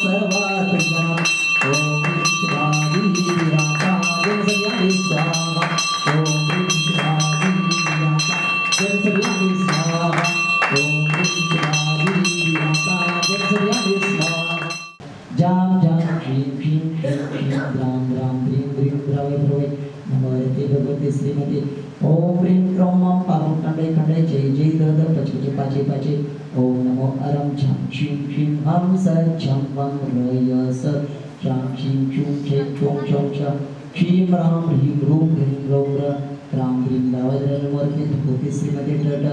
सर्वात्मना ओम शिवाय विराता जन सव्याय स्वाहा ओम शिवाय विराता जन सव्याय स्वाहा ओम शिवाय विराता जन सव्याय स्वाहा जाम जाम क्रीम क्रीम क्रीम क्रीम राम राम क्रीम क्रीम द्रवय द्रवय नमोते भगवते श्रीमते ओम ह्रीं क्रों मं पापं खंडे खंडे जय जय दद पचे पाचे पाचे ओम नमो अरं छं क्षीं क्षीं हं स छं वं रय स छं क्षीं क्षूं छे छों छों छ क्षीं राम ह्रीं रूं ह्रीं रौं र राम ह्रीं दावद्र नमोते भगवते श्रीमते टट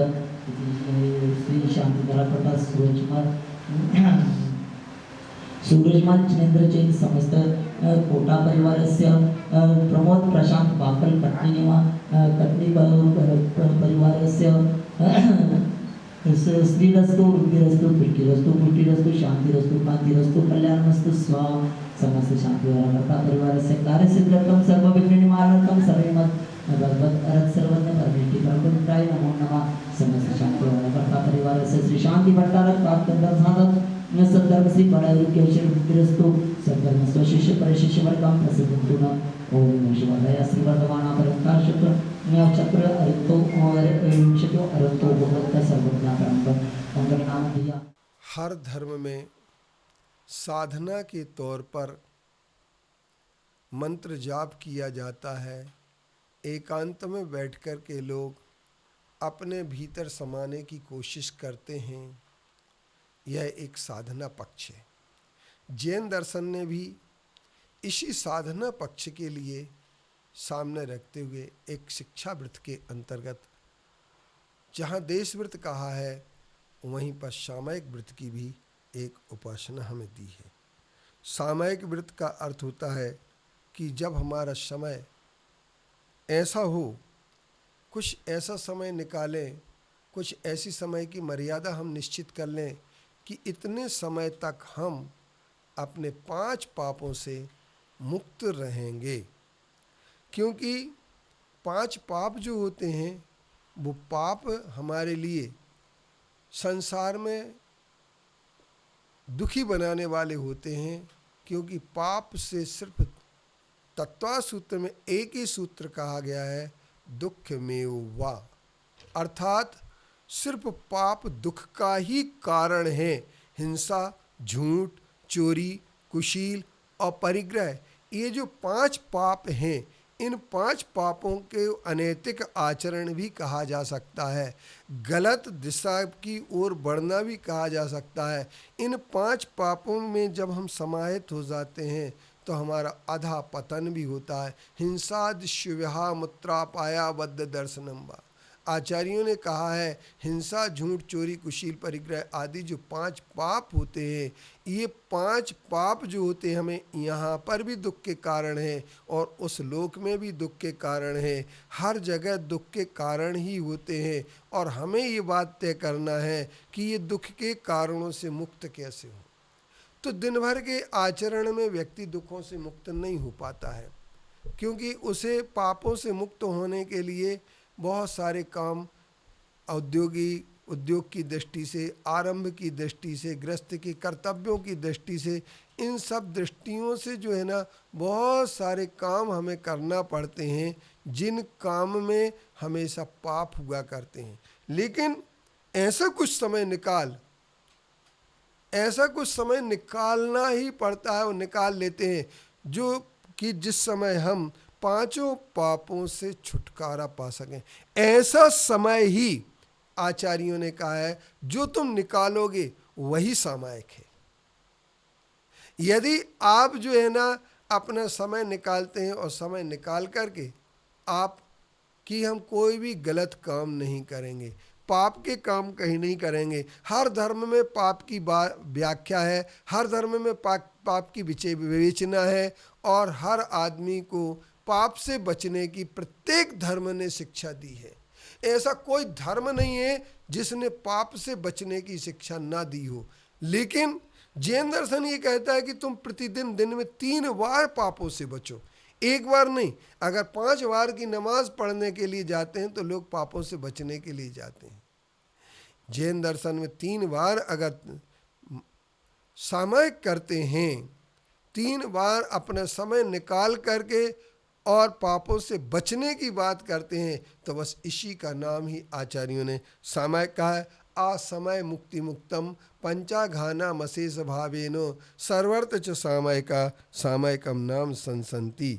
श्री शांतिधरा प्रकाश सूरजमल जिनेन्द्र जैन समस्त कोटा परिवारस्य प्रमोद प्रशांत बाकल कटनी परिवारस्य श्रीरस्तु वृद्धिरस्तु पुष्टिरस्तु पुष्टिरस्तु शांतिरस्तु कांतिरस्तु कल्याणमस्तु स्वा समस्त शांतिधरा परिवारस्य कार्यसिद्ध्यर्थं सर्वविघ्ननिवारणं सर्वमत भगवत अरत सर्वज्ञ परमेष्टि परमपुत्राय नमो नमः समस्त शांतिधरा परिवारस्य श्री शांति भट्टारक कात्कंदर साधक सद्धर्म श्री बड़ाई के वृद्धिरस्तु सद्धर्म स्वशिष्य परिशिष्य वर्गम प्रसिद्धं तुना ओम नमः शिवाय श्री वर्धमाना परंकार चक्र चक्र अरितो और विंशतो अरितो भगवत सर्वज्ञा परम मंगल नाम दिया। हर धर्म में साधना के तौर पर मंत्र जाप किया जाता है। एकांत में बैठकर के लोग अपने भीतर समाने की कोशिश करते हैं। यह एक साधना पक्ष है। जैन दर्शन ने भी इसी साधना पक्ष के लिए सामने रखते हुए एक शिक्षा व्रत के अंतर्गत जहाँ देश व्रत कहा है वहीं पर सामयिक व्रत की भी एक उपासना हमें दी है। सामयिक व्रत का अर्थ होता है कि जब हमारा समय ऐसा हो, कुछ ऐसा समय निकालें, कुछ ऐसी समय की मर्यादा हम निश्चित कर लें कि इतने समय तक हम अपने 5 पापों से मुक्त रहेंगे। क्योंकि 5 पाप जो होते हैं वो पाप हमारे लिए संसार में दुखी बनाने वाले होते हैं। क्योंकि पाप से सिर्फ तत्वा सूत्र में एक ही सूत्र कहा गया है, दुख में वा, अर्थात सिर्फ पाप दुख का ही कारण है। हिंसा, झूठ, चोरी, कुशील और परिग्रह, ये जो 5 पाप हैं, इन 5 पापों के अनैतिक आचरण भी कहा जा सकता है। गलत दिशा की ओर बढ़ना भी कहा जा सकता है। इन 5 पापों में जब हम समाहित हो जाते हैं तो हमारा अधा पतन भी होता है। हिंसा दिश्यव्यहा मुत्रा पाया बद्ध दर्शनम वा। आचार्यों ने कहा है हिंसा, झूठ, चोरी, कुशील, परिग्रह आदि जो 5 पाप होते हैं, ये 5 पाप जो होते हैं हमें यहाँ पर भी दुख के कारण हैं और उस लोक में भी दुख के कारण हैं। हर जगह दुख के कारण ही होते हैं और हमें ये बात तय करना है कि ये दुख के कारणों से मुक्त कैसे हो। तो दिन भर के आचरण में व्यक्ति दुखों से मुक्त नहीं हो पाता है, क्योंकि उसे पापों से मुक्त होने के लिए बहुत सारे काम उद्योग की दृष्टि से, आरंभ की दृष्टि से, गृहस्थ के कर्तव्यों की दृष्टि से, इन सब दृष्टियों से जो है ना बहुत सारे काम हमें करना पड़ते हैं, जिन काम में हमेशा पाप हुआ करते हैं। लेकिन ऐसा कुछ समय निकालना ही पड़ता है और निकाल लेते हैं, जो कि जिस समय हम 5 पापों से छुटकारा पा सकें। ऐसा समय ही आचार्यों ने कहा है जो तुम निकालोगे वही सामायिक है। यदि आप जो है ना अपना समय निकालते हैं और समय निकाल करके आप कि हम कोई भी गलत काम नहीं करेंगे, पाप के काम कहीं नहीं करेंगे। हर धर्म में पाप की व्याख्या है, हर धर्म में पाप की विवेचना है और हर आदमी को पाप से बचने की प्रत्येक धर्म ने शिक्षा दी है। ऐसा कोई धर्म नहीं है जिसने पाप से बचने की शिक्षा ना दी हो। लेकिन जैन दर्शन ये कहता है कि तुम प्रतिदिन दिन में 3 बार पापों से बचो, एक बार नहीं। अगर 5 बार की नमाज पढ़ने के लिए जाते हैं तो लोग पापों से बचने के लिए जाते हैं। जैन दर्शन में 3 बार अगर सामयिक करते हैं, 3 बार अपना समय निकाल करके और पापों से बचने की बात करते हैं, तो बस इसी का नाम ही आचार्यों ने सामयिक कहा है। असमय मुक्ति मुक्तम पंचाघाना मशेष भावेनो सर्वर्थ च सामयिका सामयिकम नाम संसंति।